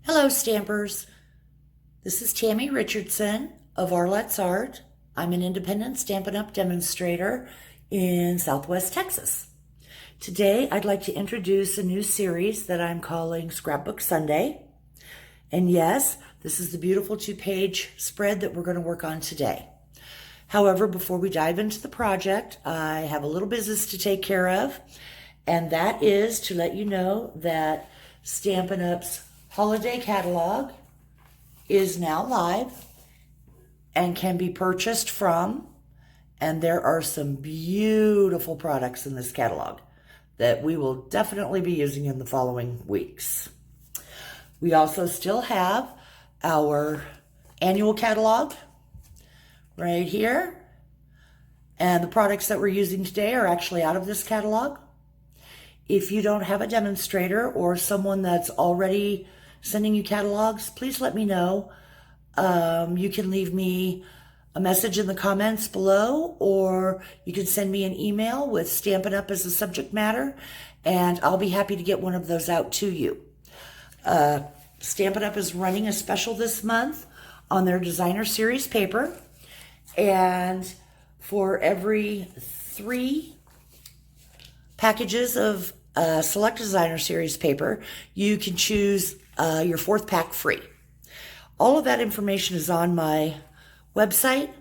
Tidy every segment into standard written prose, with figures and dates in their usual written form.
Hello, Stampers. This is Tammy Richardson of Arlett's Art. I'm an independent Stampin' Up! Demonstrator in Southwest Texas. Today, I'd like to introduce a new series that I'm calling Scrapbook Sunday. And yes, this is the beautiful 2-page spread that we're going to work on today. However, before we dive into the project, I have a little business to take care of, and that is to let you know that Stampin' Up's holiday catalog is now live and can be purchased from, and there are some beautiful products in this catalog that we will definitely be using in the following weeks. We also still have our annual catalog right here, and the products that we're using today are actually out of this catalog. If you don't have a demonstrator or someone that's already sending you catalogs, please let me know. You can leave me a message in the comments below, or you can send me an email with Stampin' Up! As a subject matter, and I'll be happy to get one of those out to you. Stampin' Up! Is running a special this month on their designer series paper, and for every 3 packages of select designer series paper, you can choose your 4th pack free. All of that information is on my website,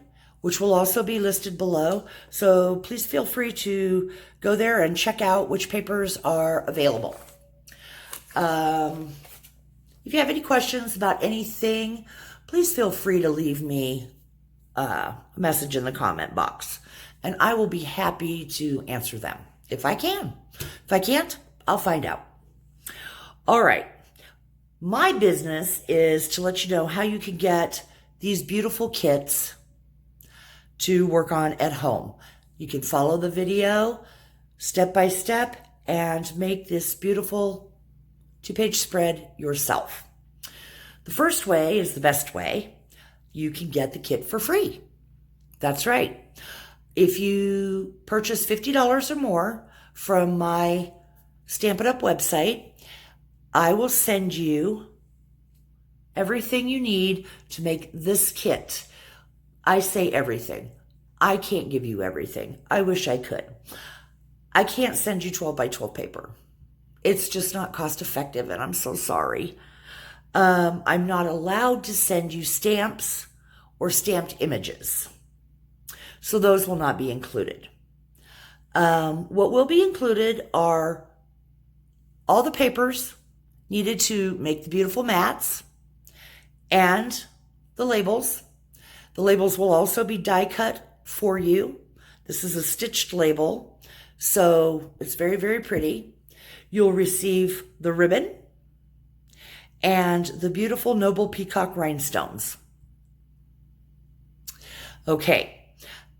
which will also be listed below. So please feel free to go there and check out which papers are available. If you have any questions about anything, please feel free to leave me a message in the comment box, and I will be happy to answer them if I can. If I can't, I'll find out. All right. My business is to let you know how you can get these beautiful kits to work on at home. You can follow the video step by step and make this beautiful 2-page spread yourself. The first way is the best way. You can get the kit for free. That's right. If you purchase $50 or more from my Stampin' Up! Website, I will send you everything you need to make this kit. I say everything. I can't give you everything. I wish I could. I can't send you 12 by 12 paper. It's just not cost effective, and I'm so sorry. I'm not allowed to send you stamps or stamped images, so those will not be included. What will be included are all the papers needed to make the beautiful mats and the labels. The labels will also be die cut for you. This is a stitched label, so it's very, very pretty. You'll receive the ribbon and the beautiful noble peacock rhinestones. Okay,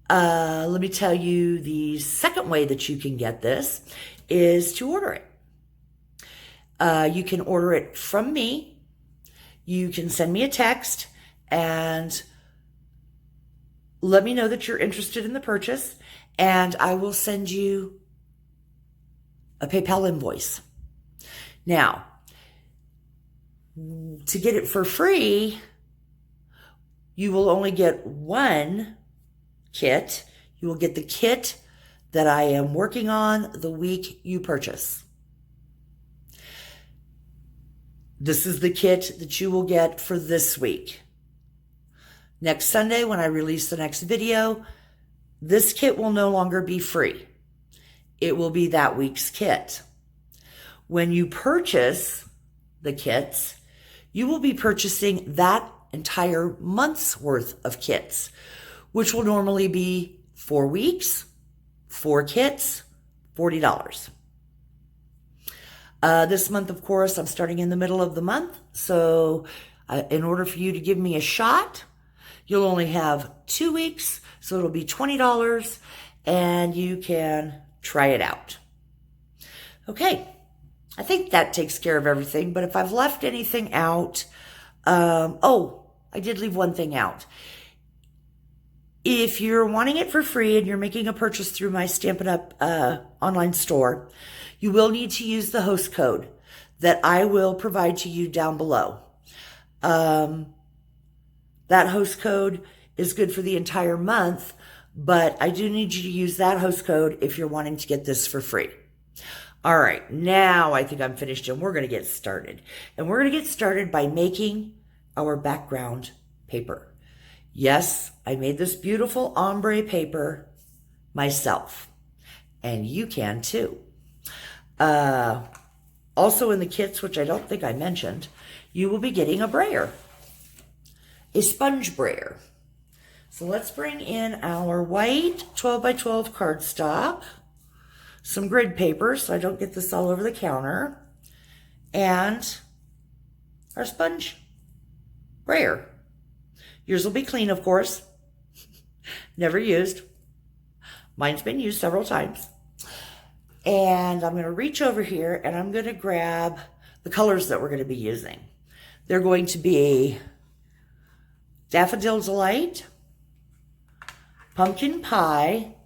let me tell you the second way that you can get this is to order it. You can order it from me. You can send me a text and let me know that you're interested in the purchase, and I will send you a PayPal invoice. Now, to get it for free, you will only get 1 kit. You will get the kit that I am working on the week you purchase. This is the kit that you will get for this week. Next Sunday, when I release the next video, this kit will no longer be free. It will be that week's kit. When you purchase the kits, you will be purchasing that entire month's worth of kits, which will normally be 4 weeks, 4 kits, $40. This month, of course, I'm starting in the middle of the month, so in order for you to give me a shot, you'll only have 2 weeks, so it'll be $20, and you can try it out. Okay, I think that takes care of everything, but if I've left anything out, I did leave one thing out. If you're wanting it for free and you're making a purchase through my Stampin' Up! Online store, you will need to use the host code that I will provide to you down below. That host code is good for the entire month, but I do need you to use that host code if you're wanting to get this for free. All right, now I think I'm finished and we're going to get started. And we're going to get started by making our background paper. Yes, I made this beautiful ombre paper myself, and you can too. Also in the kits, which I don't think I mentioned, you will be getting a brayer, a sponge brayer. So let's bring in our white 12 by 12 cardstock, some grid paper so I don't get this all over the counter, and our sponge brayer. Yours will be clean, of course. Never used. Mine's been used several times. And I'm going to reach over here and I'm going to grab the colors that we're going to be using. They're going to be Daffodil Delight, Pumpkin Pie,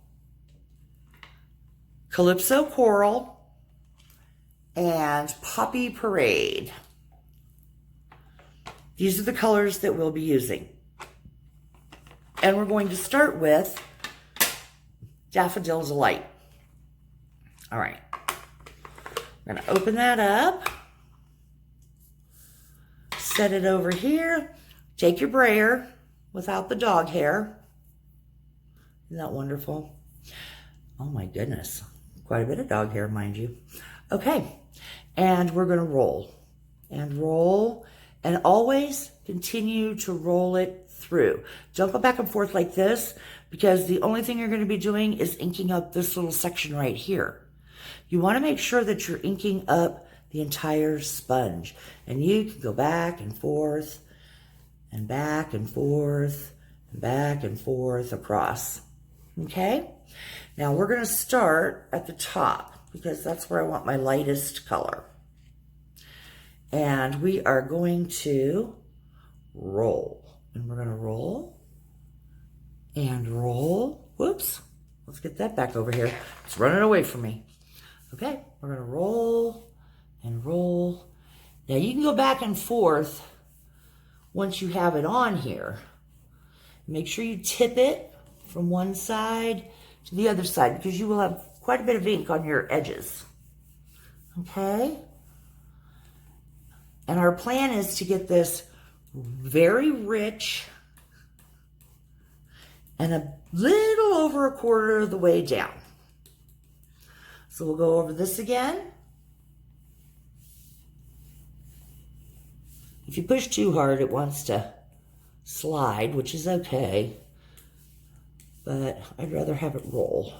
Calypso Coral, and Poppy Parade. These are the colors that we'll be using. And we're going to start with Daffodil Delight. All right. I'm going to open that up. Set it over here. Take your brayer without the dog hair. Isn't that wonderful? Oh my goodness. Quite a bit of dog hair, mind you. Okay. And we're going to roll. And roll. And always continue to roll it through. Don't go back and forth like this, because the only thing you're going to be doing is inking up this little section right here. You want to make sure that you're inking up the entire sponge. And you can go back and forth and back and forth and back and forth across. Okay? Now we're going to start at the top because that's where I want my lightest color. And we are going to roll. And we're going to roll and roll. Whoops. Let's get that back over here. It's running away from me. Okay, we're going to roll and roll. Now you can go back and forth once you have it on here. Make sure you tip it from one side to the other side, because you will have quite a bit of ink on your edges. Okay? And our plan is to get this very rich and a little over a quarter of the way down. So we'll go over this again. If you push too hard, it wants to slide, which is okay, but I'd rather have it roll.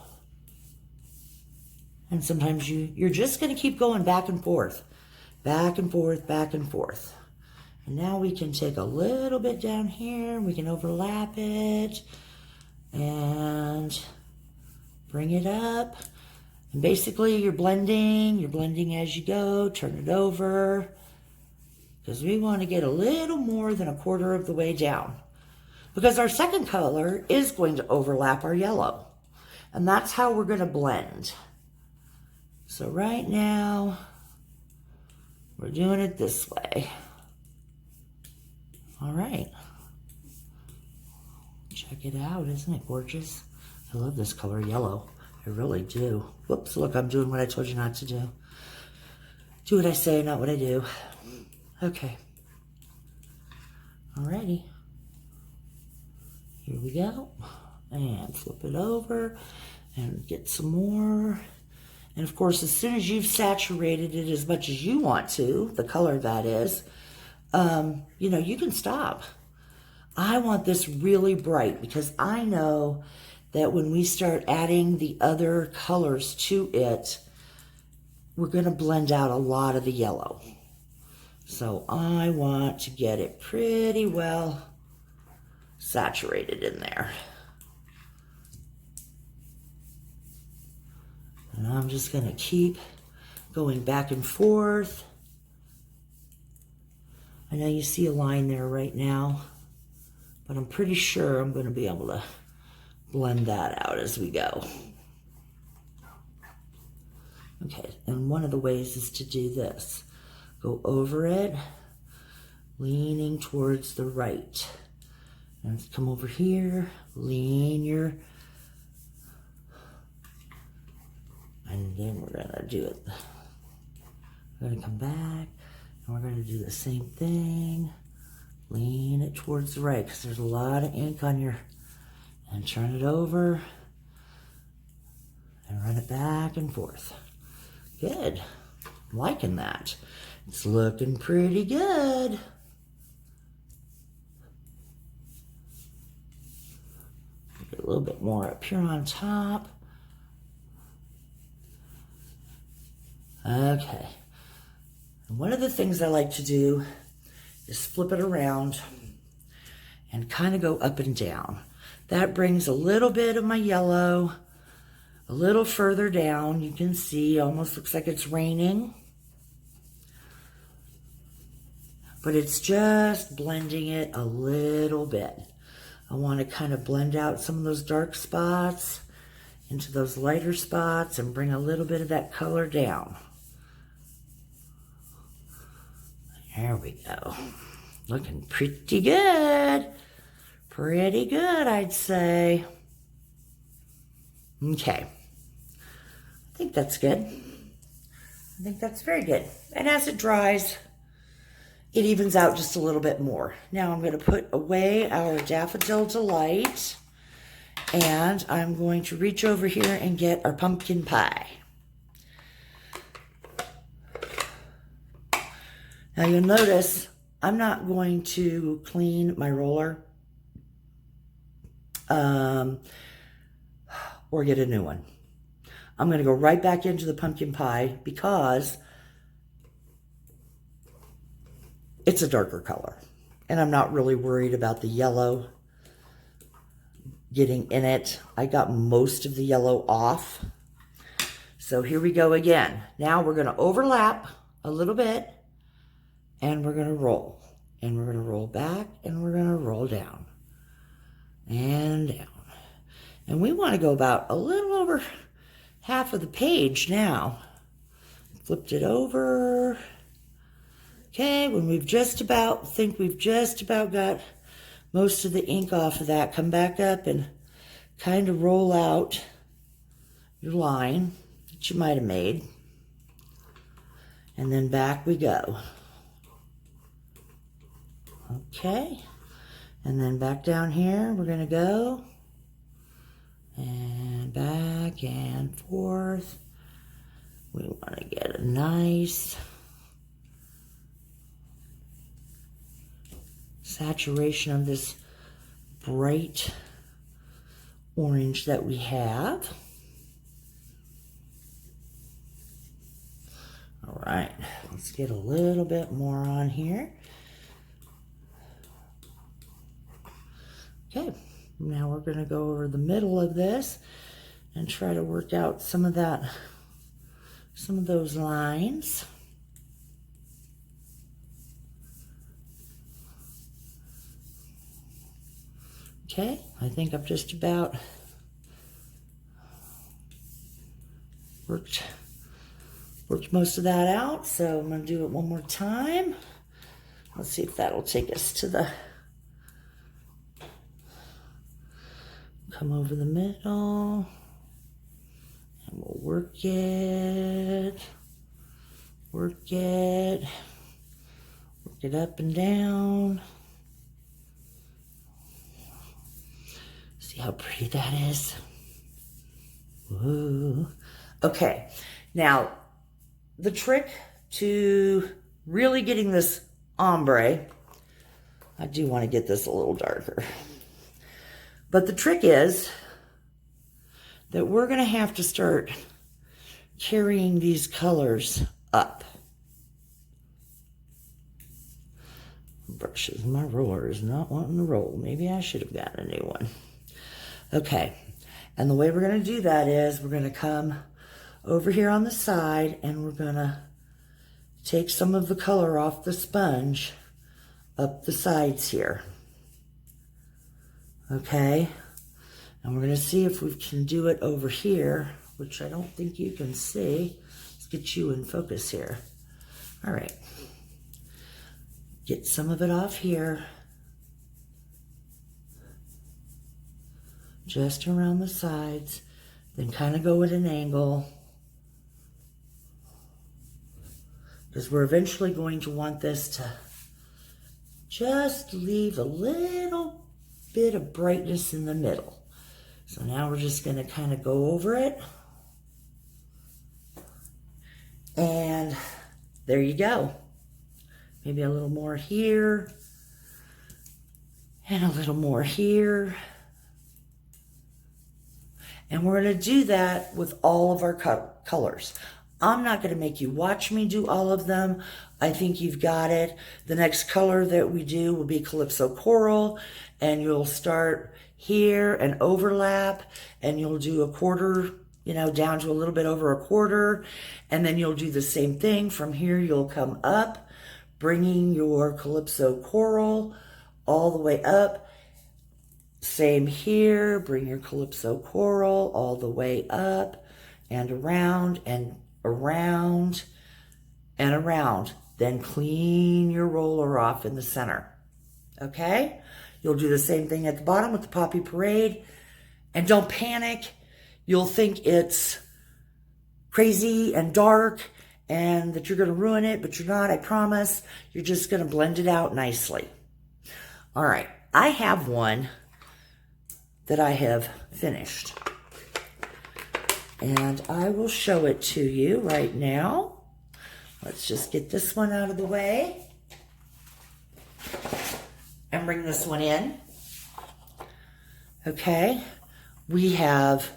And sometimes you're just going to keep going back and forth, back and forth, back and forth. And now we can take a little bit down here, we can overlap it, and bring it up. And basically you're blending as you go, turn it over, because we want to get a little more than a quarter of the way down. Because our second color is going to overlap our yellow. And that's how we're going to blend. So right now, we're doing it this way. All right. Check it out, isn't it gorgeous? I love this color yellow. I really do. Whoops, look, I'm doing what I told you not to do. Do what I say, not what I do. Okay. Alrighty. Here we go. And flip it over and get some more. And of course, as soon as you've saturated it as much as you want to, the color that is, you know, you can stop. I want this really bright because I know that when we start adding the other colors to it, we're going to blend out a lot of the yellow. So I want to get it pretty well saturated in there. And I'm just going to keep going back and forth. I know you see a line there right now, but I'm pretty sure I'm going to be able to blend that out as we go. Okay, and one of the ways is to do this. Go over it, leaning towards the right. And let's come over here, lean your, and then we're gonna do it. We're gonna come back, and we're gonna do the same thing. Lean it towards the right, because there's a lot of ink on your, and turn it over, and run it back and forth. Good, I'm liking that. It's looking pretty good. Get a little bit more up here on top. Okay. And one of the things I like to do is flip it around and kind of go up and down. That brings a little bit of my yellow a little further down. You can see, almost looks like it's raining. But it's just blending it a little bit. I want to kind of blend out some of those dark spots into those lighter spots and bring a little bit of that color down. There we go. Looking pretty good. Pretty good, I'd say. Okay. I think that's good. I think that's very good. And as it dries, it evens out just a little bit more. Now I'm going to put away our Daffodil Delight, and I'm going to reach over here and get our pumpkin pie. Now you'll notice I'm not going to clean my roller or get a new one. I'm going to go right back into the pumpkin pie because it's a darker color, and I'm not really worried about the yellow getting in it. I got most of the yellow off. So here we go again. Now we're going to overlap a little bit, and we're going to roll. And we're going to roll back, and we're going to roll down and down. And we want to go about a little over half of the page now. Flipped it over. Okay, when we've just about got most of the ink off of that, come back up and kind of roll out your line that you might have made. And then back we go. Okay, and then back down here, we're going to go. And back and forth. We want to get a nice saturation of this bright orange that we have. All right, let's get a little bit more on here. Okay, now we're going to go over the middle of this and try to work out some of those lines. Okay, I think I've just about worked most of that out, so I'm going to do it one more time. Let's see if that'll take us to the, come over the middle, and we'll work it up and down. See how pretty that is? Woo. Okay, now the trick to really getting this ombre, I do want to get this a little darker, but the trick is that we're going to have to start carrying these colors up. Brushes, my roller is not wanting to roll. Maybe I should have gotten a new one. Okay, and the way we're going to do that is we're going to come over here on the side, and we're going to take some of the color off the sponge up the sides here. Okay, and we're going to see if we can do it over here, which I don't think you can see. Let's get you in focus here. All right. Get some of it off here. Just around the sides. Then kind of go at an angle. Because we're eventually going to want this to just leave a little bit of brightness in the middle. So now we're just going to kind of go over it. And there you go. Maybe a little more here. And a little more here. And we're going to do that with all of our colors. I'm not going to make you watch me do all of them. I think you've got it. The next color that we do will be Calypso Coral. And you'll start here and overlap. And you'll do a quarter, you know, down to a little bit over a quarter. And then you'll do the same thing. From here, you'll come up, bringing your Calypso Coral all the way up. Same here, bring your Calypso Coral all the way up and around and around and around. Then clean your roller off in the center. Okay? You'll do the same thing at the bottom with the Poppy Parade. And don't panic. You'll think it's crazy and dark and that you're going to ruin it, but you're not, I promise. You're just going to blend it out nicely. All right, I have one that I have finished. And I will show it to you right now. Let's just get this one out of the way and bring this one in. Okay, we have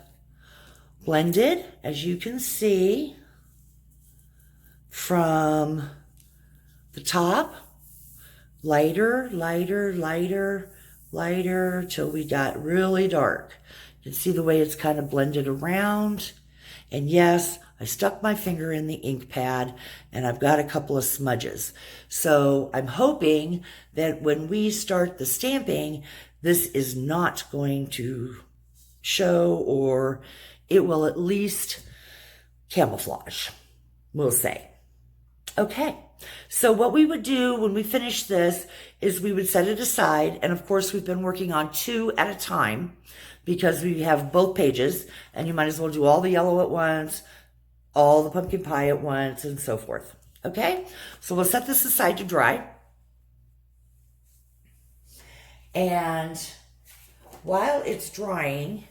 blended, as you can see, from the top, lighter, lighter, lighter, lighter, till we got really dark. You can see the way it's kind of blended around. And yes, I stuck my finger in the ink pad and I've got a couple of smudges. So I'm hoping that when we start the stamping, this is not going to show, or it will at least camouflage, we'll say. Okay, so what we would do when we finish this is we would set it aside. And of course, we've been working on 2 at a time because we have both pages, and you might as well do all the yellow at once, all the pumpkin pie at once, and so forth. Okay, so we'll set this aside to dry. And while it's drying,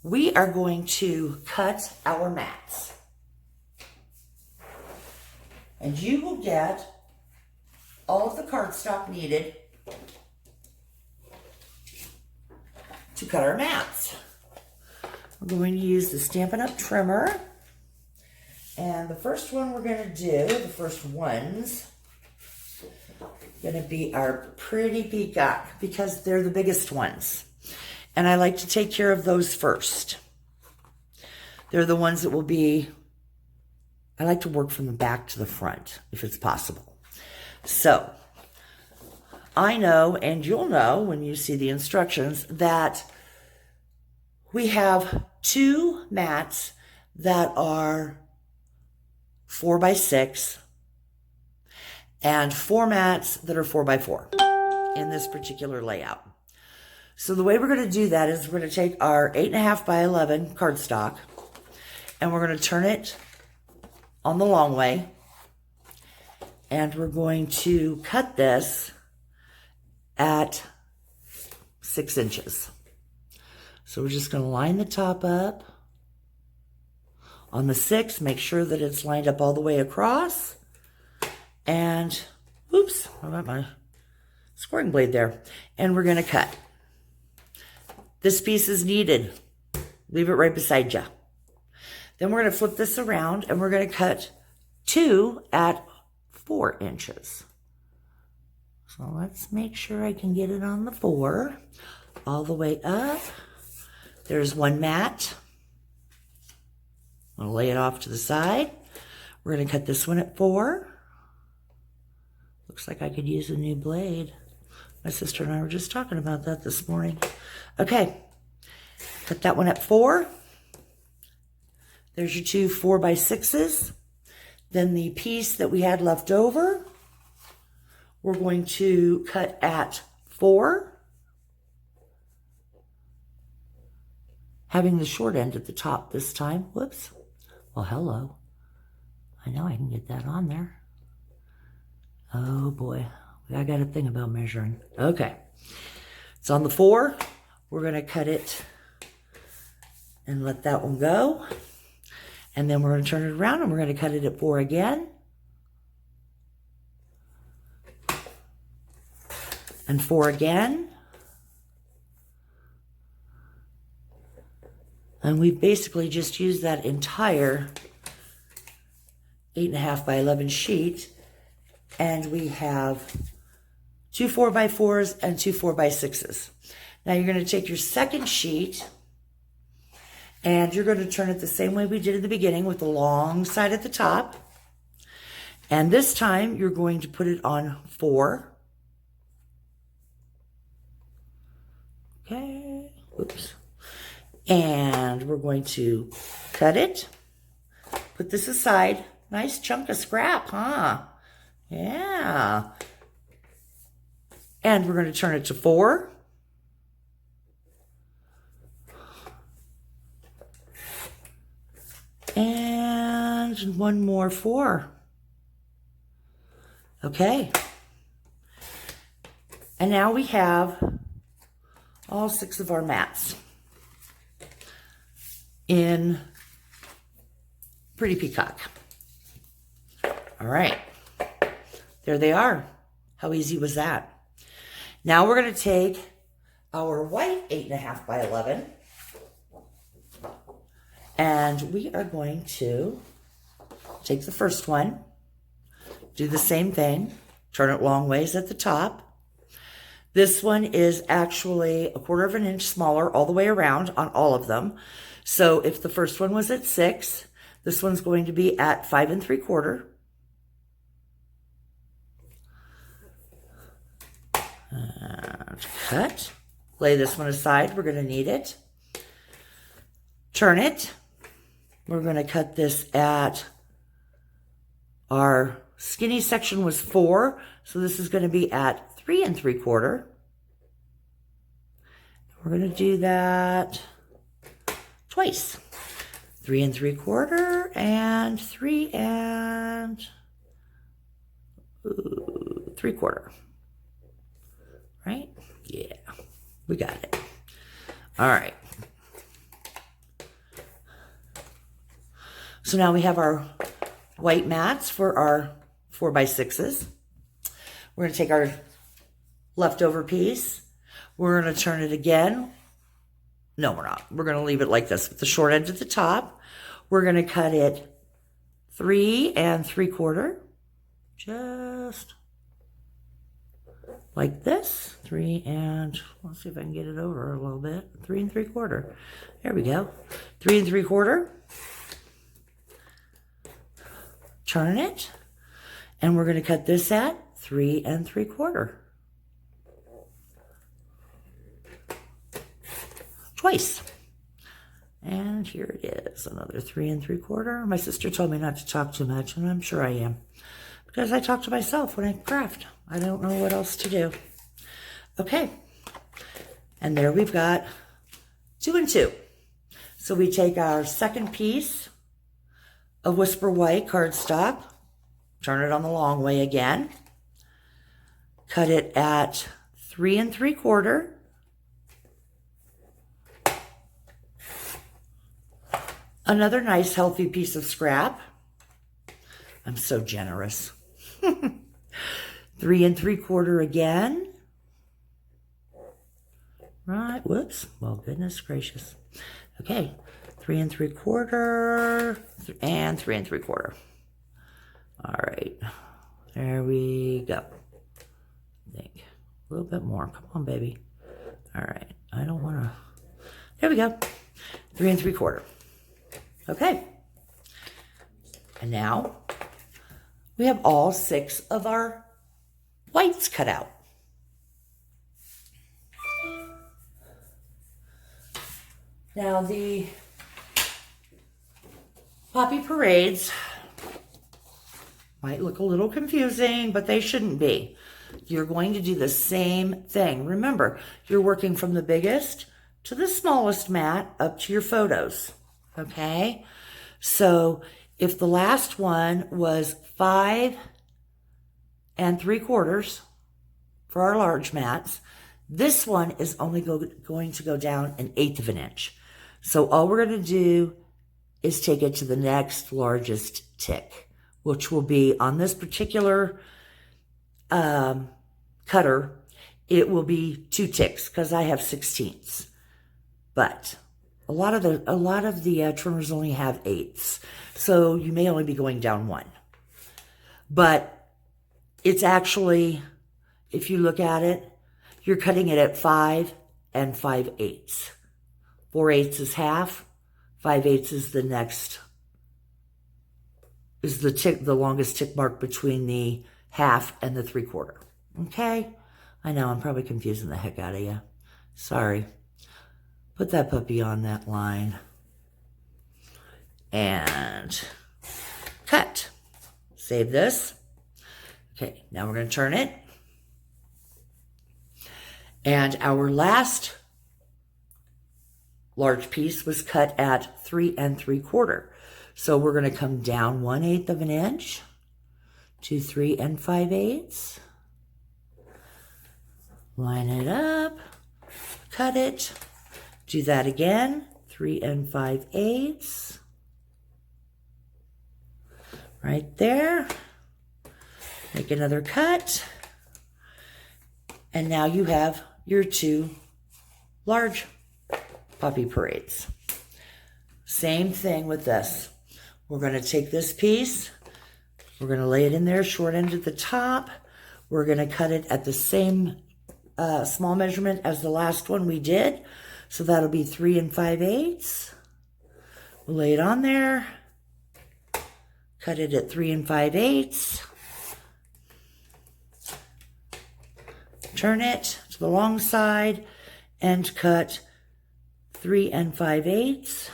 we are going to cut our mats. And you will get all of the cardstock needed to cut our mats. We're going to use the Stampin' Up! Trimmer. And the first one we're going to do, the first ones, going to be our Pretty Peacock, because they're the biggest ones. And I like to take care of those first. They're the ones that will be, I like to work from the back to the front, if it's possible. So, I know, and you'll know when you see the instructions, that we have 2 mats that are 4x6 and 4 mats that are 4x4 in this particular layout. So the way we're going to do that is we're going to take our 8.5 by 11 cardstock and we're going to turn it on the long way, and we're going to cut this at 6 inches. So we're just going to line the top up on the 6, make sure that it's lined up all the way across, and oops, I got my scoring blade there, and we're going to cut. This piece is needed. Leave it right beside you. Then we're going to flip this around and we're going to cut 2 at 4 inches. So let's make sure I can get it on the 4 all the way up. There's 1 mat. I'm going to lay it off to the side. We're going to cut this one at 4. Looks like I could use a new blade. My sister and I were just talking about that this morning. Okay, cut that one at 4. There's your 2 4x6s. Then the piece that we had left over, we're going to cut at 4, having the short end at the top this time. Whoops. Well, hello. I know I can get that on there. Oh boy, I got a thing about measuring. Okay, it's on the 4. We're gonna cut it and let that one go. And then we're gonna turn it around and we're gonna cut it at 4 again. And 4 again. And we basically just used that entire 8.5 by 11 sheet. And we have 2 4x4s and 2 4x6s. Now you're going to take your second sheet and you're going to turn it the same way we did at the beginning with the long side at the top. And this time you're going to put it on 4. Okay, oops. And we're going to cut it, put this aside. Nice chunk of scrap, huh? Yeah. And we're going to turn it to 4. And one more 4. Okay. And now we have all 6 of our mats in Pretty Peacock. All right. There they are. How easy was that? Now we're going to take our white 8.5 by 11 and we are going to take the first one, do the same thing, turn it long ways at the top. This one is actually 1/4 of an inch smaller all the way around on all of them. So if the first one was at 6, this one's going to be at 5 3/4. Cut. Lay this one aside. We're going to need it. Turn it. We're going to cut this at, our skinny section was 4, so this is going to be at 3 3/4. We're going to do that twice. 3 3/4 and 3 3/4. Right? Yeah, we got it. All right. So now we have our white mats for our 4x6s. We're going to take our leftover piece. We're going to turn it again. No, we're not. We're going to leave it like this with the short end at the top. We're going to cut it 3 3/4. Just like this. 3 let's see if I can get it over a little bit. 3 3/4. There we go. 3 3/4. Turn it. And we're going to cut this at 3 3/4. Twice. And here it is, another 3 3/4. My sister told me not to talk too much, and I'm sure I am, because I talk to myself when I craft. I don't know what else to do. Okay. And there we've got 2 and 2. So we take our second piece of Whisper White cardstock, turn it on the long way again, cut it at 3 3/4. Another nice healthy piece of scrap. I'm so generous. 3 3/4 again. Right, whoops. Well, goodness gracious. Okay, 3 3/4 and 3 3/4. All right, there we go. I think a little bit more. Come on, baby. All right, I don't want to. There we go. 3 3/4. Okay. And now we have all 6 of our whites cut out. Now the poppy parades might look a little confusing, but they shouldn't be. you're going to do the same thing. Remember, you're working from the biggest to the smallest mat up to your photos, okay? So if the last one was 5 3/4 for our large mats, this one is only going to go down 1/8 of an inch. So all we're going to do is take it to the next largest tick, which will be on this particular cutter. It will be 2 ticks because I have 16ths, but a lot of the trimmers only have 8ths, so you may only be going down 1. But it's actually, if you look at it, you're cutting it at 5 5/8. 4/8 is half. 5/8 is the next, is the longest tick mark between the half and the 3/4. Okay? I know I'm probably confusing the heck out of you. Sorry. Put that puppy on that line. And cut. Save this. Okay, now we're going to turn it. And our last large piece was cut at 3 3/4. So we're going to come down 1/8 of an inch to 3 5/8. Line it up, cut it, do that again, 3 5/8. Right there. Make another cut. And now you have your 2 large puppy parades. Same thing with this. We're going to take this piece, we're going to lay it in there, short end at the top. We're going to cut it at the same small measurement as the last one we did. So that'll be 3 5/8. We'll lay it on there, cut it at 3 5/8. Turn it to the long side and cut 3 5/8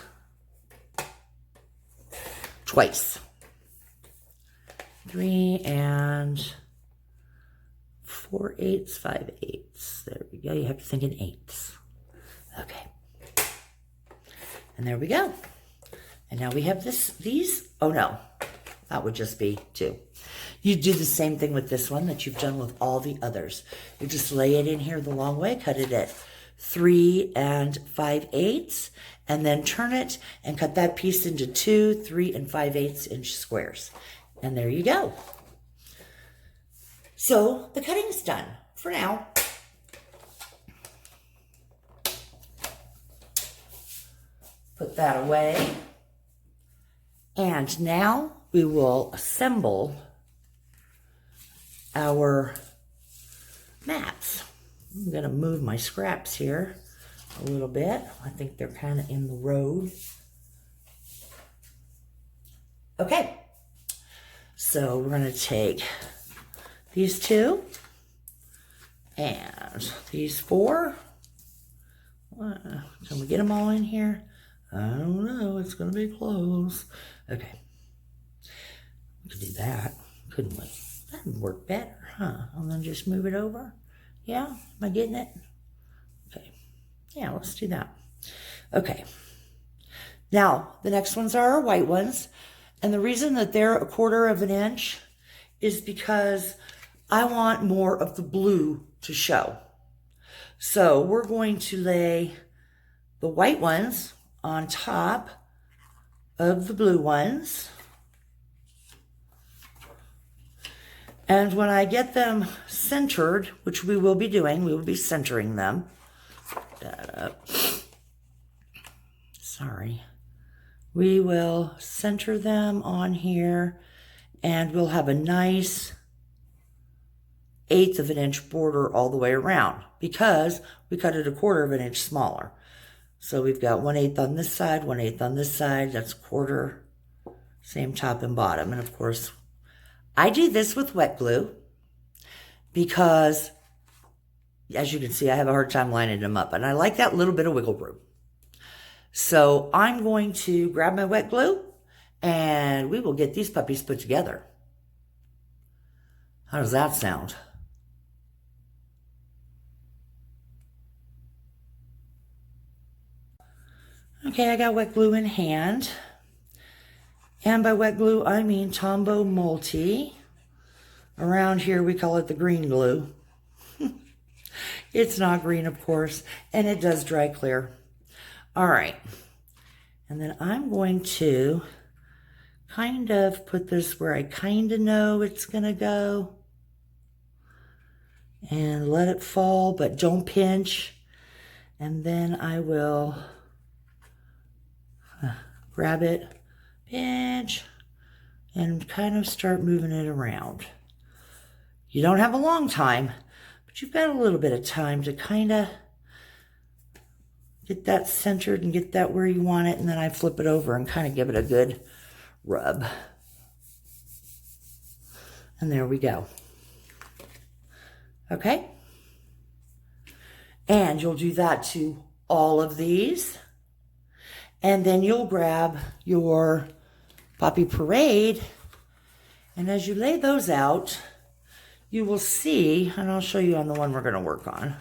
twice. 3 4/8, 5/8. There we go. You have to think in eighths. Okay. And there we go. And now we have these. Oh no, that would just be 2. You do the same thing with this one that you've done with all the others. You just lay it in here the long way, cut it at 3 5/8, and then turn it and cut that piece into 2 3 5/8 inch squares. And there you go. So the cutting's done for now. Put that away. And now we will assemble our mats. I'm going to move my scraps here a little bit. I think they're kind of in the road. Okay. So we're going to take these 2 and these 4. Can we get them all in here? I don't know. It's going to be close. Okay. We could do that, couldn't we? That would work better, huh? I'm going to just move it over. Yeah? Am I getting it? Okay. Yeah, let's do that. Okay. Now, the next ones are our white ones. And the reason that they're 1/4 of an inch is because I want more of the blue to show. So we're going to lay the white ones on top of the blue ones. And when I get them centered, which we will be doing, we will be centering them. That up. Sorry. We will center them on here, and we'll have a nice 1/8 of an inch border all the way around because we cut it 1/4 of an inch smaller. So we've got 1/8 on this side, 1/8 on this side. That's 1/4, same top and bottom. And of course, I do this with wet glue because, as you can see, I have a hard time lining them up. And I like that little bit of wiggle room. So I'm going to grab my wet glue and we will get these puppies put together. How does that sound? Okay, I got wet glue in hand. And by wet glue, I mean Tombow Multi. Around here, we call it the green glue. It's not green, of course, and it does dry clear. All right. And then I'm going to kind of put this where I kind of know it's going to go. And let it fall, but don't pinch. And then I will grab it, pinch, and kind of start moving it around. You don't have a long time, but you've got a little bit of time to kind of get that centered and get that where you want it. And then I flip it over and kind of give it a good rub. And there we go. Okay? And you'll do that to all of these. And then you'll grab your Poppy Parade. And as you lay those out, you will see, and I'll show you on the one we're going to work on,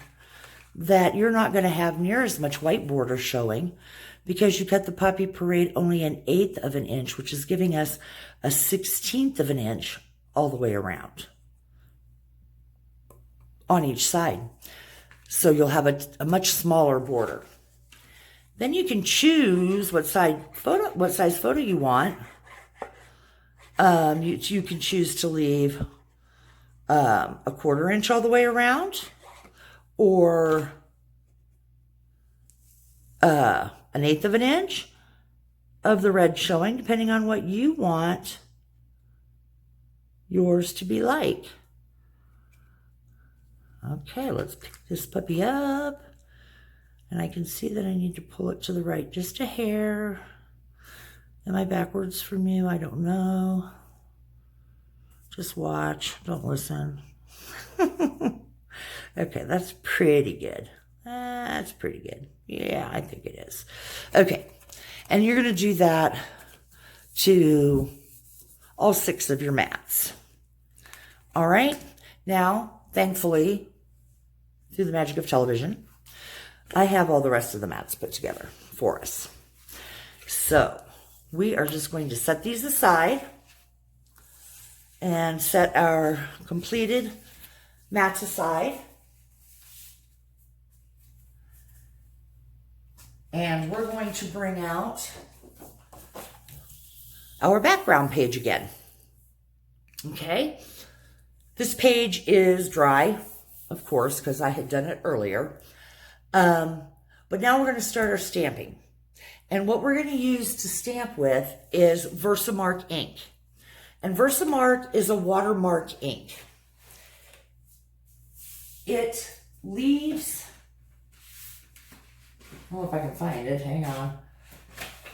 that you're not going to have near as much white border showing because you cut the Poppy Parade only 1/8 of an inch, which is giving us a 1/16 of an inch all the way around on each side. So you'll have a much smaller border. Then you can choose what size photo you want. You can choose to leave a 1/4 inch all the way around, or 1/8 of an inch of the red showing, depending on what you want yours to be like. Okay, let's pick this puppy up. And I can see that I need to pull it to the right just a hair. Am I backwards from you? I don't know. Just watch, don't listen. Okay, that's pretty good. That's pretty good. Yeah, I think it is. Okay, and you're going to do that to all 6 of your mats. All right, now, thankfully, through the magic of television, I have all the rest of the mats put together for us. So we are just going to set these aside and set our completed mats aside. And we're going to bring out our background page again. Okay. This page is dry, of course, because I had done it earlier. But now we're going to start our stamping. And what we're going to use to stamp with is Versamark ink. And Versamark is a watermark ink. It leaves, I don't know if I can find it, hang on.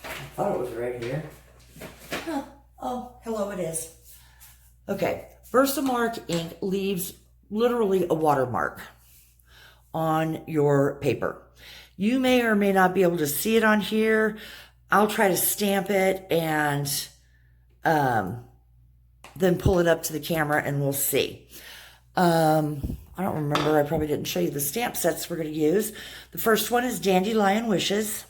I thought it was right here. Huh. Oh, hello, it is. Okay, Versamark ink leaves literally a watermark on your paper. You may or may not be able to see it on here. I'll try to stamp it and then pull it up to the camera and we'll see. I don't remember. I probably didn't show you the stamp sets we're going to use. The first one is Dandelion Wishes.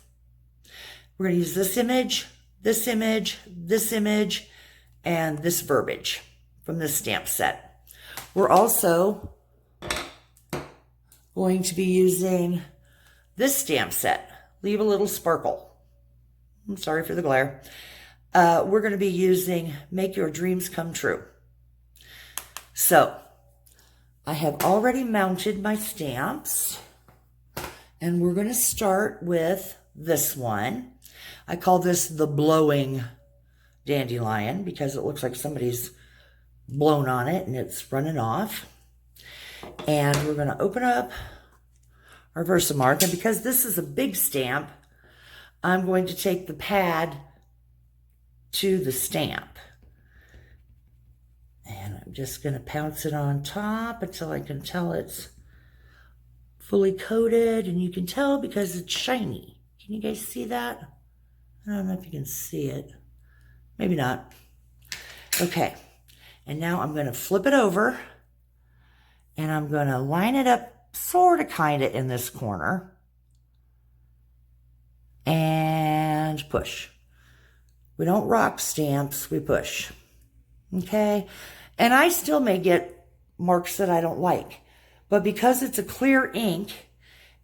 We're going to use this image, this image, this image, and this verbiage from this stamp set. We're also going to be using this stamp set, Leave a Little Sparkle. I'm sorry for the glare. We're going to be using Make Your Dreams Come True. So, I have already mounted my stamps, and we're going to start with this one. I call this the blowing dandelion because it looks like somebody's blown on it and it's running off. And we're going to open up our Versamark, and because this is a big stamp, I'm going to take the pad to the stamp. And I'm just going to pounce it on top until I can tell it's fully coated, and you can tell because it's shiny. Can you guys see that? I don't know if you can see it. Maybe not. Okay, and now I'm going to flip it over, and I'm going to line it up sort of kind of in this corner. and push. We don't rock stamps, we push. Okay? And I still may get marks that I don't like. But because it's a clear ink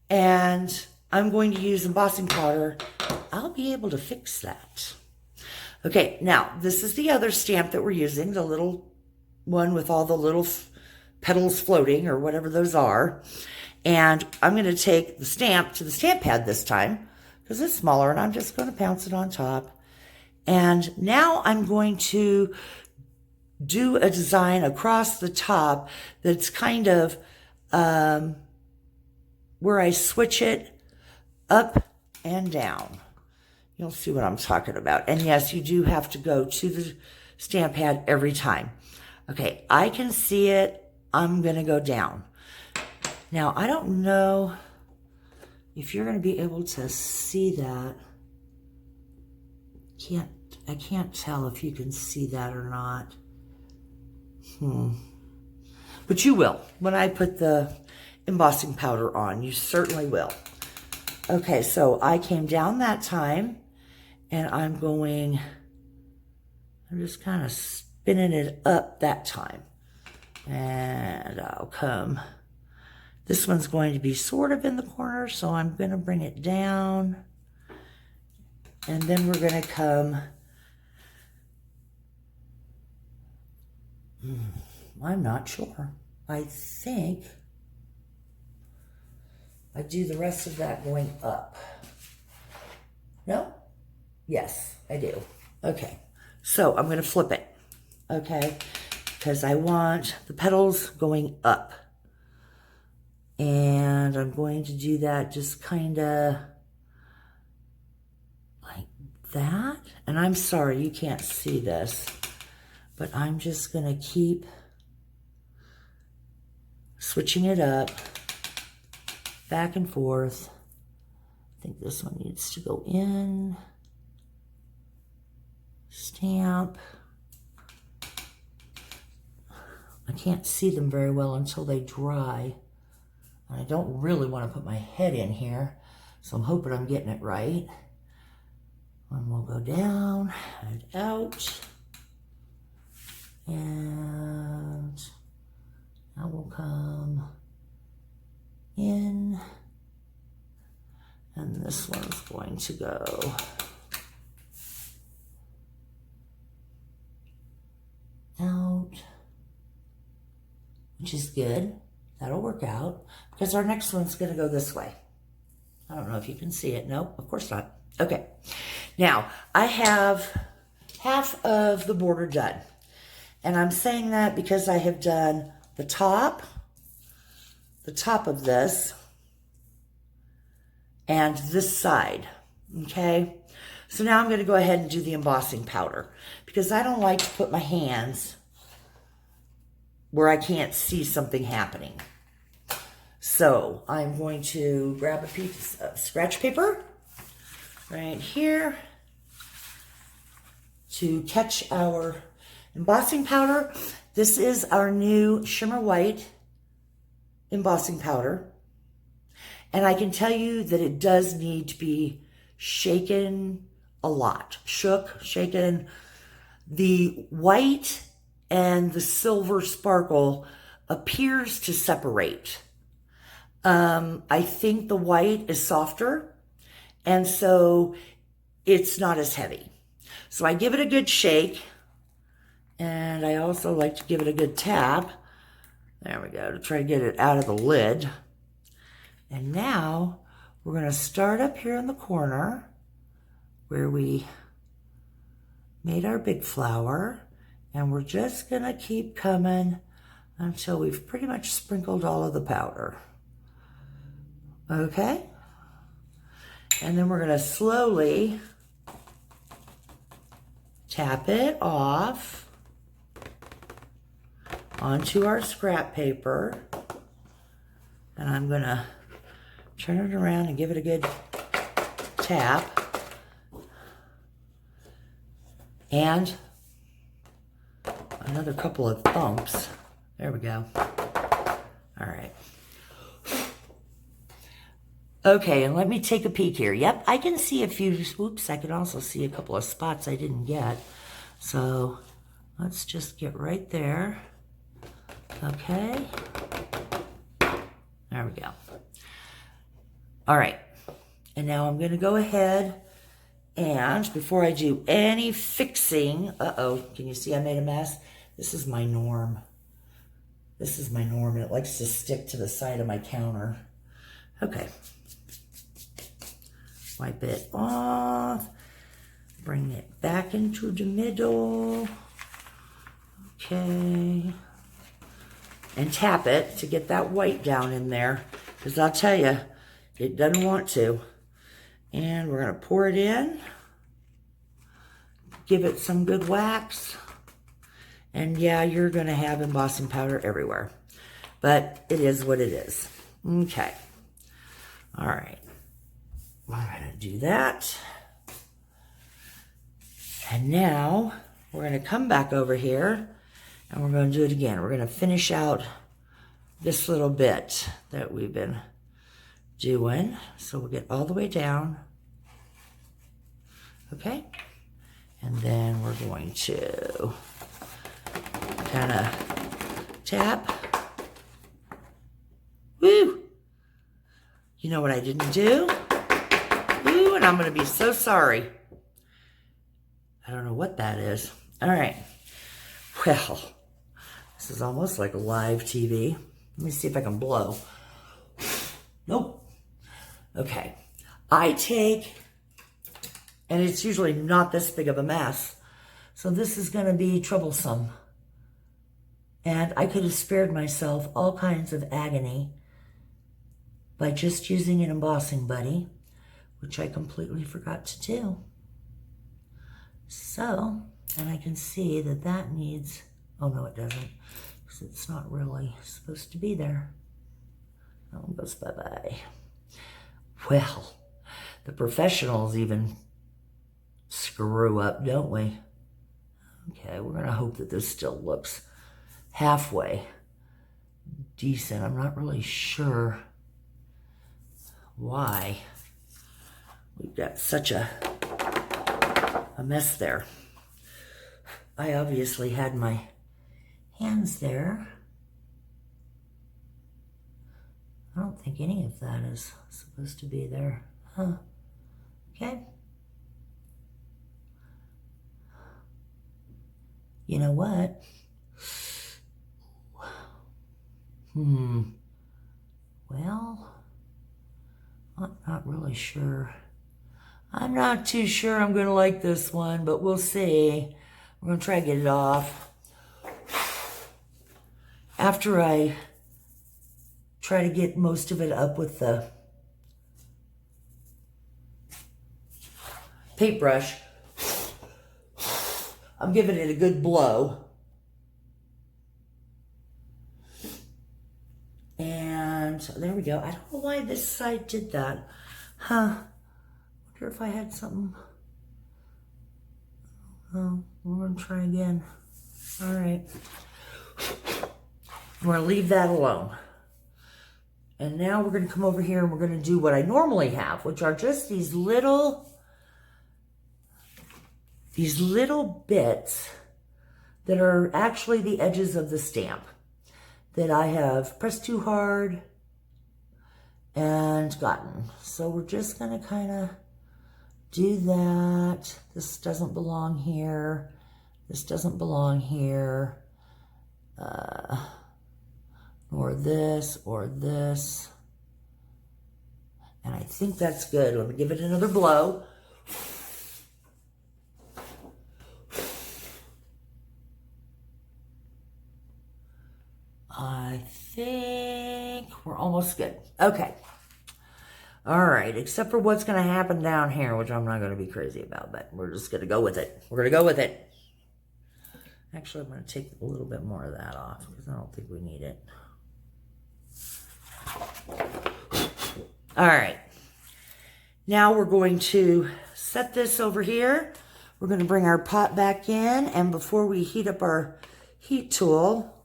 and I'm going to use embossing powder, I'll be able to fix that. Okay, now this is the other stamp that we're using, the little one with all the little petals floating or whatever those are. And I'm going to take the stamp to the stamp pad this time because it's smaller, and I'm just going to pounce it on top. And now I'm going to do a design across the top that's kind of where I switch it up and down. You'll see what I'm talking about. And yes, you do have to go to the stamp pad every time. Okay, I can see it. I'm going to go down. Now, I don't know if you're going to be able to see that. I can't tell if you can see that or not. But you will. When I put the embossing powder on, you certainly will. Okay, so I came down that time, and I'm just kind of spinning it up that time. And I'll come. This one's going to be sort of in the corner, so I'm going to bring it down. And then we're going to come. I'm not sure. I think I do the rest of that going up. No? Yes, I do. Okay. So I'm going to flip it. Okay. Because I want the petals going up. And I'm going to do that just kind of like that. And I'm sorry you can't see this, but I'm just going to keep switching it up, back and forth. I think this one needs to go in. Stamp. I can't see them very well until they dry. And I don't really want to put my head in here, so I'm hoping I'm getting it right. One will go down and out. And that will come in. And this one's going to go out, which is good. That'll work out because our next one's going to go this way. I don't know if you can see it. Nope, of course not. Okay. Now, I have half of the border done. And I'm saying that because I have done the top of this, and this side. Okay? So now I'm going to go ahead and do the embossing powder because I don't like to put my hands where I can't see something happening. So I'm going to grab a piece of scratch paper right here to catch our embossing powder. This is our new Shimmer White embossing powder. And I can tell you that it does need to be shaken a lot. Shaken. The white and the silver sparkle appears to separate. I think the white is softer, and so it's not as heavy. So I give it a good shake, and I also like to give it a good tap. There we go, to try to get it out of the lid. And now we're going to start up here in the corner where we made our big flower, and we're just going to keep coming until we've pretty much sprinkled all of the powder. Okay? And then we're going to slowly tap it off onto our scrap paper. And I'm going to turn it around and give it a good tap. And another couple of thumps. There we go. All right. Okay, and let me take a peek here. Yep, I can see a few, oops, I can also see a couple of spots I didn't get. So let's just get right there. Okay. There we go. All right. And now I'm going to go ahead and before I do any fixing, can you see I made a mess? This is my norm. This is my norm, and it likes to stick to the side of my counter. Okay. Wipe it off. Bring it back into the middle. Okay. And tap it to get that white down in there. Because I'll tell you, it doesn't want to. And we're going to pour it in. Give it some good wax. And yeah, you're going to have embossing powder everywhere. But it is what it is. Okay. All right. We're going to do that. And now we're going to come back over here and we're going to do it again. We're going to finish out this little bit that we've been doing. So we'll get all the way down. Okay. And then we're going to kind of tap. Woo! You know what I didn't do? Woo, and I'm going to be so sorry. I don't know what that is. All right. Well, this is almost like live TV. Let me see if I can blow. Nope. Okay. I take, and it's usually not this big of a mess, so this is going to be troublesome. And I could have spared myself all kinds of agony by just using an embossing buddy, which I completely forgot to do. So, and I can see that that needs, oh no it doesn't, because it's not really supposed to be there. That one goes bye-bye. Well, the professionals even screw up, don't we? Okay, we're going to hope that this still looks halfway decent. I'm not really sure why we've got such a mess there. I obviously had my hands there. I don't think any of that is supposed to be there. Huh. Okay. You know what? Well, I'm not really sure. I'm not too sure I'm going to like this one, but we'll see. We're going to try to get it off. After I try to get most of it up with the paintbrush, I'm giving it a good blow. And there we go. I don't know why this side did that. Huh. Wonder if I had something. Oh, we're going to try again. All right. I'm going to leave that alone. And now we're going to come over here and we're going to do what I normally have, which are just these little bits that are actually the edges of the stamp that I have pressed too hard and gotten. So we're just going to kind of do that. This doesn't belong here. This doesn't belong here. Or this, or this. And I think that's good. Let me give it another blow. I think we're almost good. Okay. All right, except for what's going to happen down here, which I'm not going to be crazy about, but we're just going to go with it. We're going to go with it. Actually, I'm going to take a little bit more of that off because I don't think we need it. All right. Now we're going to set this over here. We're going to bring our pot back in, and before we heat up our heat tool,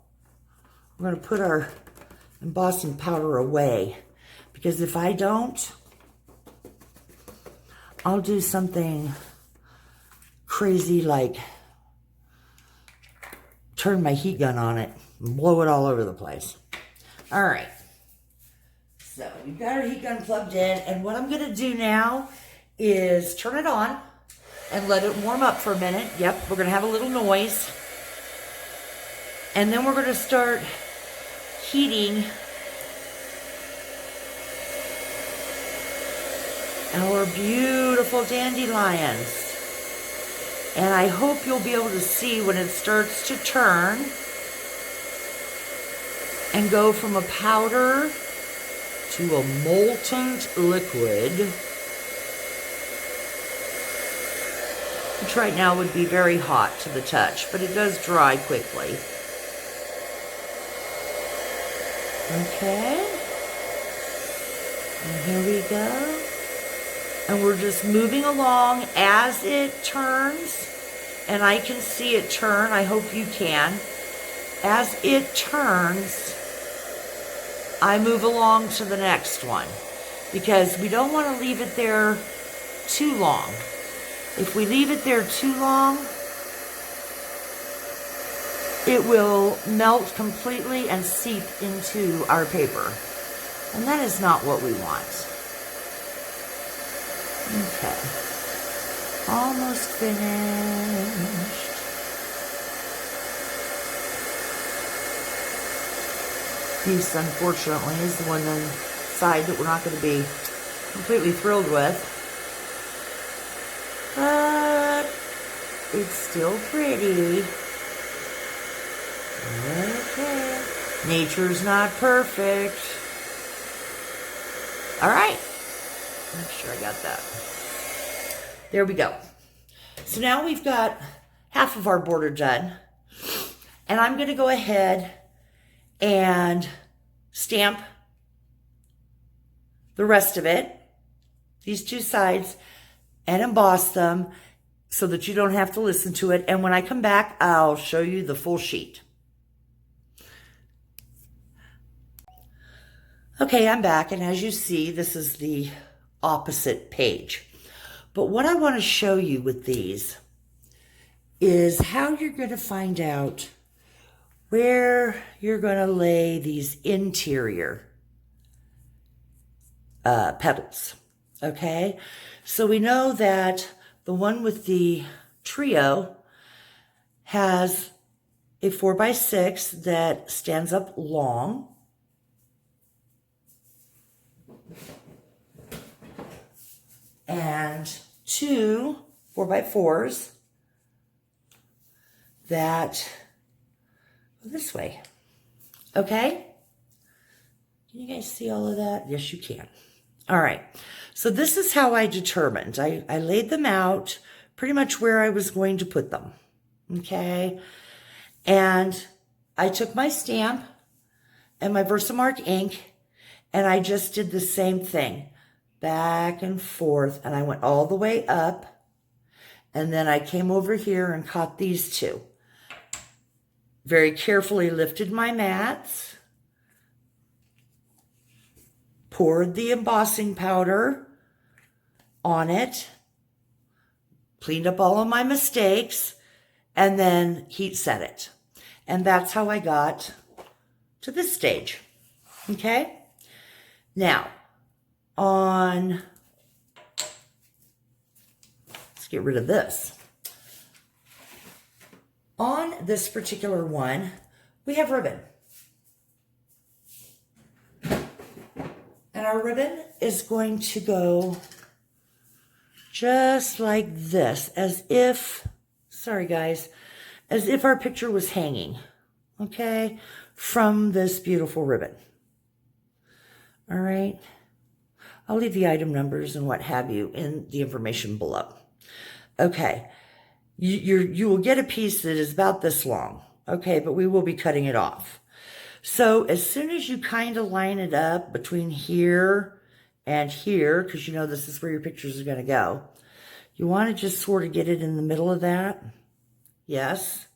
we're going to put our embossing powder away, because if I don't, I'll do something crazy like turn my heat gun on it and blow it all over the place. All right. So we've got our heat gun plugged in, and what I'm going to do now is turn it on and let it warm up for a minute. Yep, we're going to have a little noise. And then we're going to start heating our beautiful dandelions. And I hope you'll be able to see when it starts to turn and go from a powder to a molten liquid, which right now would be very hot to the touch, but it does dry quickly. Okay. And here we go. And we're just moving along as it turns. And I can see it turn. I hope you can. As it turns, I move along to the next one. Because we don't want to leave it there too long. If we leave it there too long, it will melt completely and seep into our paper. And that is not what we want. Okay, almost finished. This, unfortunately, is the one side that we're not going to be completely thrilled with. But it's still pretty. Okay. Nature's not perfect. All right. Make sure I got that. There we go. So now we've got half of our border done. And I'm going to go ahead and stamp the rest of it, these two sides, and emboss them so that you don't have to listen to it. And when I come back, I'll show you the full sheet. Okay, I'm back. And as you see, this is the opposite page. But what I want to show you with these is how you're going to find out where you're going to lay these interior petals. Okay, so we know that the one with the trio has a 4x6 that stands up long. And two 4x4s that go this way. Okay? Can you guys see all of that? Yes, you can. All right. So this is how I determined. I laid them out pretty much where I was going to put them. Okay? And I took my stamp and my Versamark ink, and I just did the same thing. Back and forth, and I went all the way up, and then I came over here and caught these two. Very carefully lifted my mats, poured the embossing powder on it, cleaned up all of my mistakes, and then heat set it. And that's how I got to this stage. Okay? Now, let's get rid of this. On this particular one, we have ribbon. And our ribbon is going to go just like this, as if, sorry guys, as if our picture was hanging, okay, from this beautiful ribbon. All right. I'll leave the item numbers and what have you in the information below. Okay, you will get a piece that is about this long, okay, but we will be cutting it off. So as soon as you kind of line it up between here and here, because you know this is where your pictures are going to go, you want to just sort of get it in the middle of that. Yes.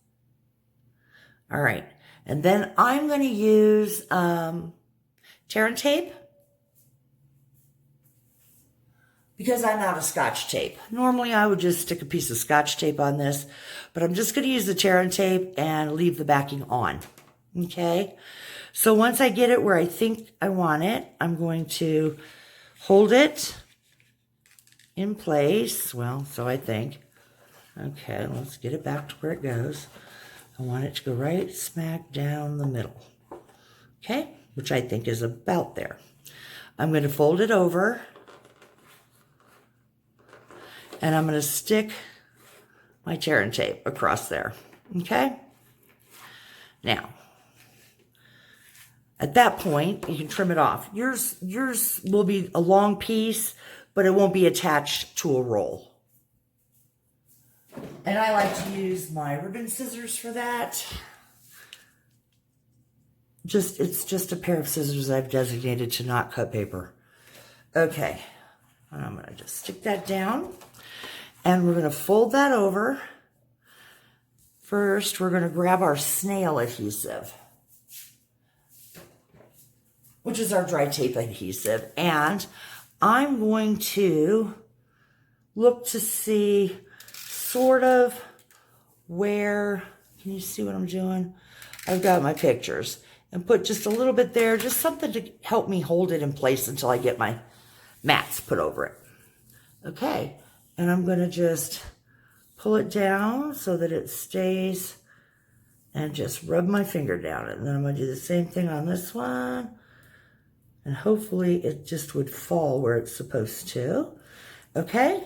All right, and then I'm going to use Tear and tape. because I'm out of Scotch tape. Normally I would just stick a piece of Scotch tape on this, but I'm just going to use the tear and tape and leave the backing on. Okay, so once I get it where I think I want it, I'm going to hold it in place. Well, so I think. Okay, let's get it back to where it goes. I want it to go right smack down the middle. Okay, which I think is about there. I'm going to fold it over, and I'm going to stick my tear and tape across there. Okay, now at that point you can trim it off. Yours will be a long piece, but it won't be attached to a roll. And I like to use my ribbon scissors for that. It's just a pair of scissors I've designated to not cut paper. Okay, and I'm going to just stick that down, and we're going to fold that over. First, we're going to grab our snail adhesive, which is our dry tape adhesive, and I'm going to look to see sort of where, can you see what I'm doing? I've got my pictures, and put just a little bit there, just something to help me hold it in place until I get my mats put over it. Okay, and I'm going to just pull it down so that it stays, and just rub my finger down it. And then I'm going to do the same thing on this one, and hopefully it just would fall where it's supposed to. Okay,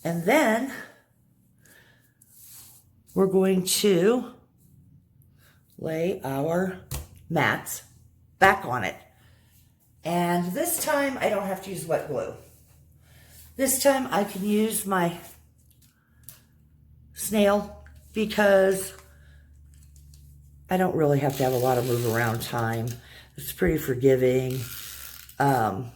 and then we're going to lay our mats back on it. And this time I don't have to use wet glue. This time I can use my snail because I don't really have to have a lot of move around time. It's pretty forgiving. And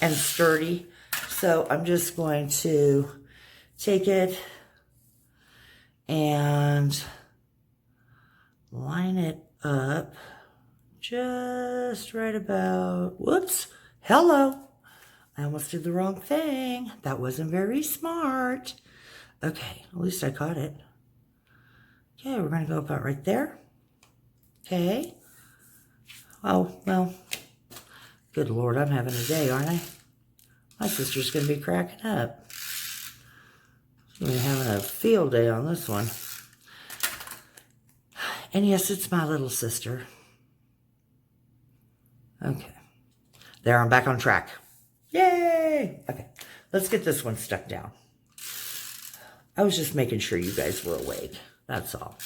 sturdy. So I'm just going to take it and line it up just right about, whoops, hello. I almost did the wrong thing. That wasn't very smart. Okay, at least I caught it. Okay, we're going to go about right there. Okay. Oh, well, good Lord, I'm having a day, aren't I? My sister's going to be cracking up. We're having a field day on this one. And yes, it's my little sister. Okay. There, I'm back on track. Yay! Okay, let's get this one stuck down. I was just making sure you guys were awake. That's all.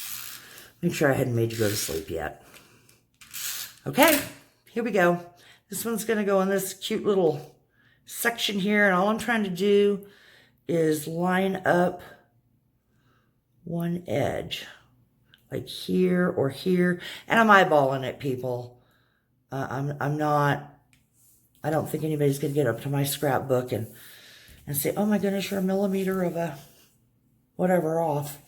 Make sure I hadn't made you go to sleep yet. Okay, here we go. This one's going to go in this cute little section here, and all I'm trying to do is line up one edge, like here or here, and I'm eyeballing it, people. I'm not, I don't think anybody's going to get up to my scrapbook and say, oh my goodness, you're a millimeter of a whatever off.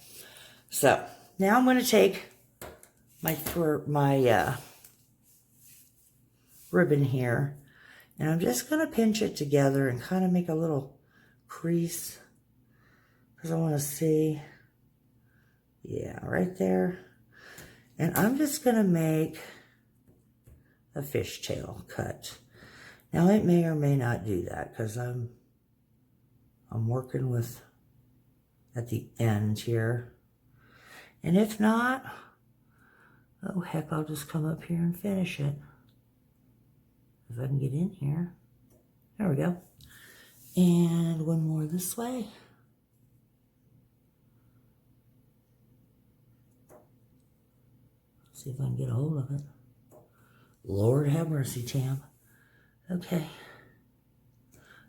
So now I'm going to take my ribbon here, and I'm just going to pinch it together and kind of make a little crease because I want to see, yeah, right there. And I'm just going to make a fishtail cut. Now it may or may not do that because I'm working with at the end here. And if not, oh heck, I'll just come up here and finish it. If I can get in here. There we go. And one more this way. See if I can get a hold of it. Lord have mercy, Tam. Okay.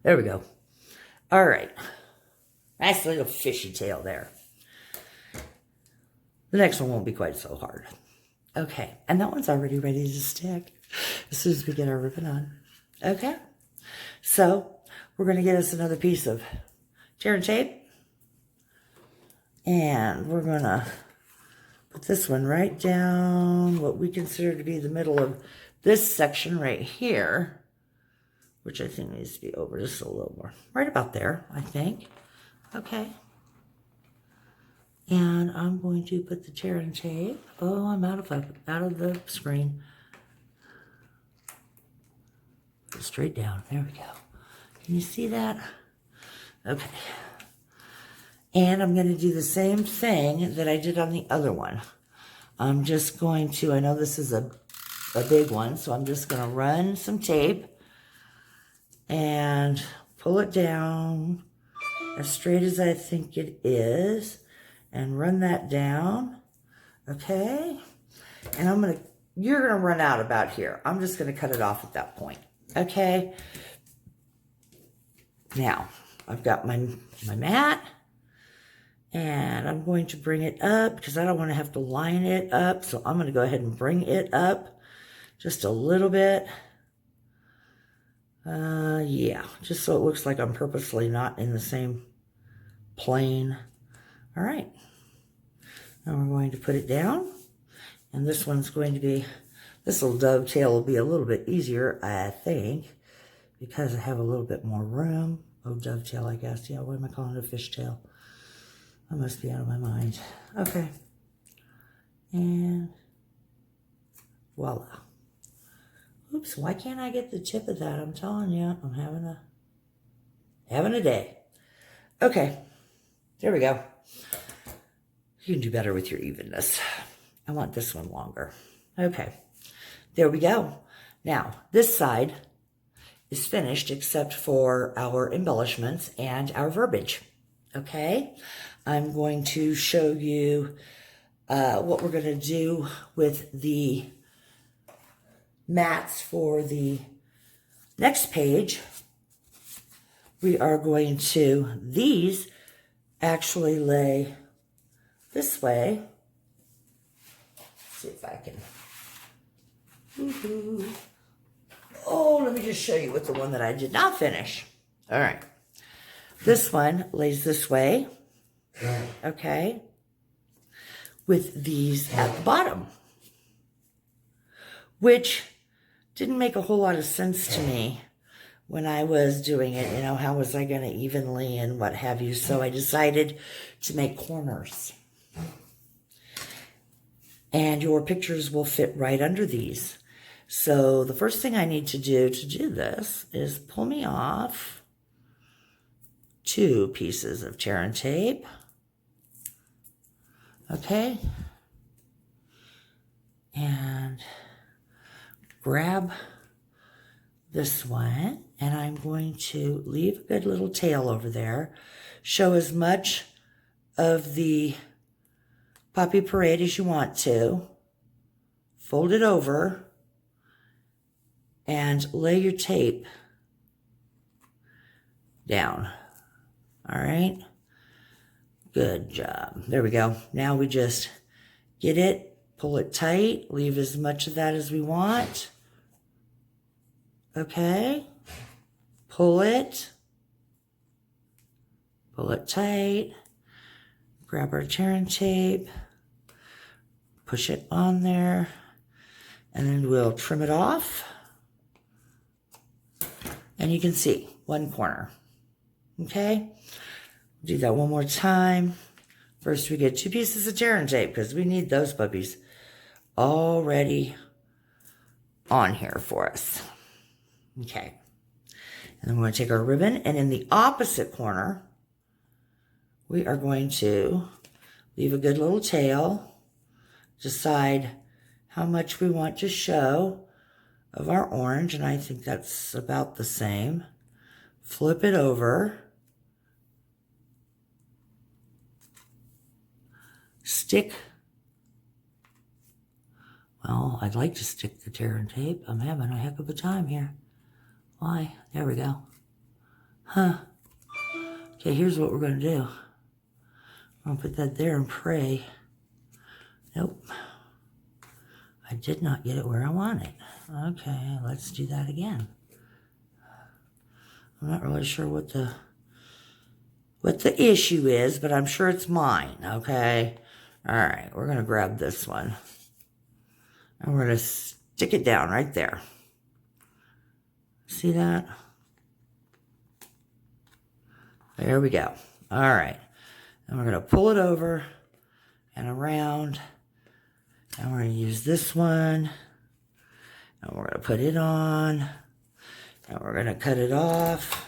There we go. All right. Nice little fishy tail there. The next one won't be quite so hard. Okay. And that one's already ready to stick as soon as we get our ribbon on. Okay. So we're going to get us another piece of tear and tape. And we're going to put this one right down what we consider to be the middle of this section right here, which I think needs to be over just a little more. Right about there, I think. Okay. And I'm going to put the tear and tape. Oh, I'm out of the screen. Straight down. There we go. Can you see that? Okay. And I'm going to do the same thing that I did on the other one. I'm just going to, I know this is a big one, so I'm just going to run some tape and pull it down as straight as I think it is and run that down. Okay. And you're going to run out about here. I'm just going to cut it off at that point. Okay. Now, I've got my mat, and I'm going to bring it up because I don't want to have to line it up. So I'm going to go ahead and bring it up just a little bit. Yeah, just so it looks like I'm purposely not in the same plane. All right. Now we're going to put it down. And this one's going to be, this little dovetail will be a little bit easier, I think, because I have a little bit more room. Oh, dovetail, I guess. Yeah, what am I calling it? A fishtail. I must be out of my mind. Okay. And voila. Oops, why can't I get the tip of that? I'm telling you, I'm having a day. Okay. There we go. You can do better with your evenness. I want this one longer. Okay. There we go. Now, this side is finished except for our embellishments and our verbiage. Okay? I'm going to show you what we're going to do with the mats for the next page. We are going to, these actually lay this way. Let's see if I can. Oh, let me just show you with the one that I did not finish. All right. This one lays this way. Okay. With these at the bottom, which didn't make a whole lot of sense to me when I was doing it. You know, how was I going to evenly and what have you? So I decided to make corners. And your pictures will fit right under these. So the first thing I need to do this is pull me off 2 pieces of tear and tape. Okay. And grab this one, and I'm going to leave a good little tail over there. Show as much of the poppy parade as you want to. Fold it over and lay your tape down. All right. Good job. There we go. Now we just get it, pull it tight, leave as much of that as we want. Okay. Pull it tight. Grab our tear and tape, push it on there, and then we'll trim it off. And you can see one corner. Okay? Do that one more time. First, we get 2 pieces of tear and tape because we need those puppies already on here for us. Okay. And then we're going to take our ribbon, and in the opposite corner, we are going to leave a good little tail, decide how much we want to show of our orange, and I think that's about the same. Flip it over. Stick. Well, I'd like to stick the tear and tape. I'm having a heck of a time here. Why? There we go. Huh. Okay, here's what we're going to do. I'm going to put that there and pray. Nope. I did not get it where I want it. Okay, let's do that again. I'm not really sure what the issue is, but I'm sure it's mine, okay? All right, we're going to grab this one. And we're going to stick it down right there. See that? There we go. All right. And we're going to pull it over and around. And we're going to use this one. And we're going to put it on. And we're going to cut it off.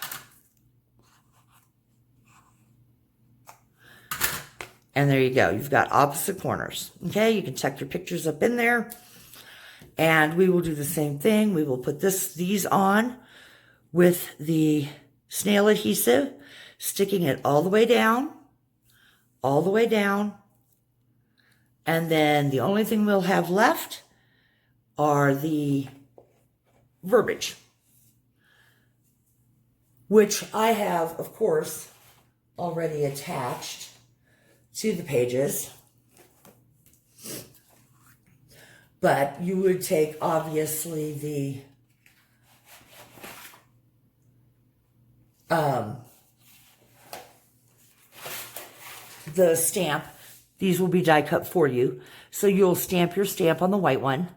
And there you go. You've got opposite corners. Okay, you can tuck your pictures up in there. And we will do the same thing. We will put these on with the snail adhesive, sticking it all the way down, all the way down. And then the only thing we'll have left are the verbiage, which I have, of course, already attached to the pages. But you would take, obviously, the stamp. These will be die cut for you. So you'll stamp your stamp on the white one,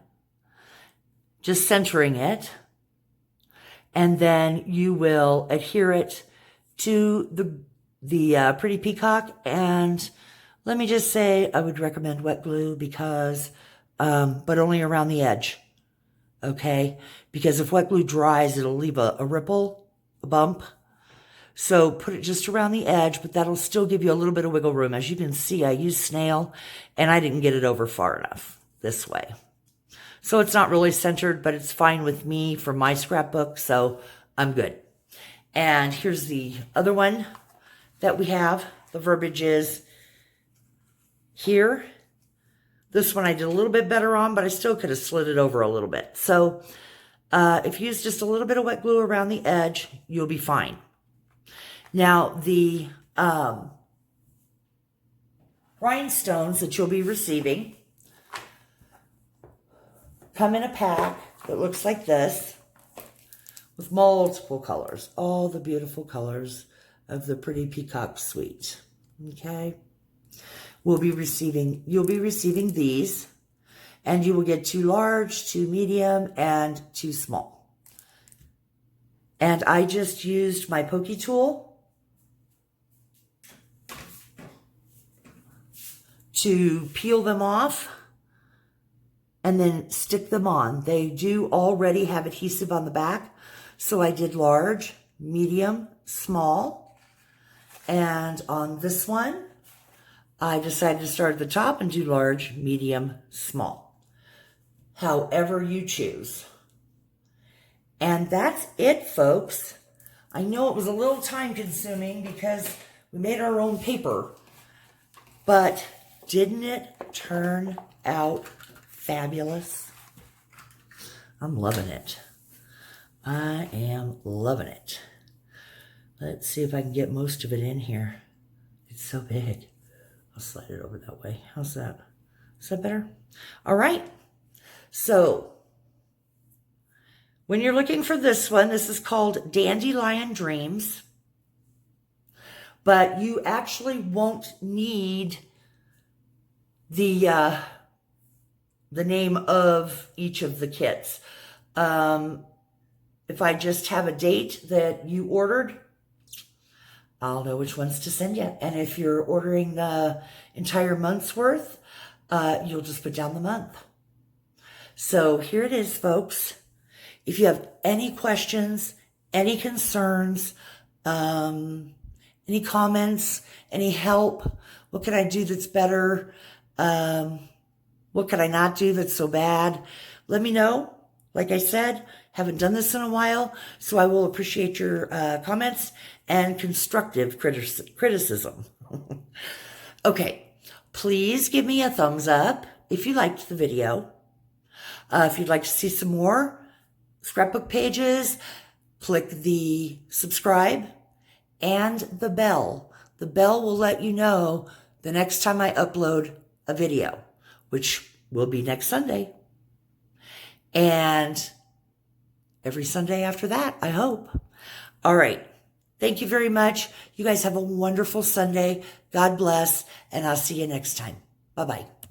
just centering it. And then you will adhere it to the pretty peacock. And let me just say, I would recommend wet glue because, but only around the edge. Okay? Because if wet glue dries, it'll leave a ripple, a bump. So put it just around the edge, but that'll still give you a little bit of wiggle room. As you can see, I used snail and I didn't get it over far enough this way. So it's not really centered, but it's fine with me for my scrapbook, so I'm good. And here's the other one that we have. The verbiage is here. This one I did a little bit better on, but I still could have slid it over a little bit. So if you use just a little bit of wet glue around the edge, you'll be fine. Now, the rhinestones that you'll be receiving come in a pack that looks like this with multiple colors, all the beautiful colors of the Pretty Peacock Suite. Okay? You'll be receiving these, and you will get 2 large, 2 medium, and 2 small. And I just used my pokey tool to peel them off and then stick them on. They do already have adhesive on the back, so I did large, medium, small. And on this one, I decided to start at the top and do large, medium, small. However you choose. And that's it, folks. I know it was a little time consuming because we made our own paper, but didn't it turn out fabulous? I'm loving it. I am loving it. Let's see if I can get most of it in here. It's so big. I'll slide it over that way. How's that? Is that better? All right. So when you're looking for this one, this is called Dandelion Dreams. But you actually won't need the name of each of the kits. If I just have a date that you ordered, I'll know which ones to send you. And if you're ordering the entire month's worth, you'll just put down the month. So here it is, folks. If you have any questions, any concerns, any comments, any help, what can I do that's better? What could I not do that's so bad? Let me know. Like I said, haven't done this in a while, so I will appreciate your comments and constructive criticism. Okay, please give me a thumbs up if you liked the video. If you'd like to see some more scrapbook pages, click the subscribe and the bell. The bell will let you know the next time I upload a video, which will be next Sunday. And every Sunday after that, I hope. All right. Thank you very much. You guys have a wonderful Sunday. God bless, and I'll see you next time. Bye-bye.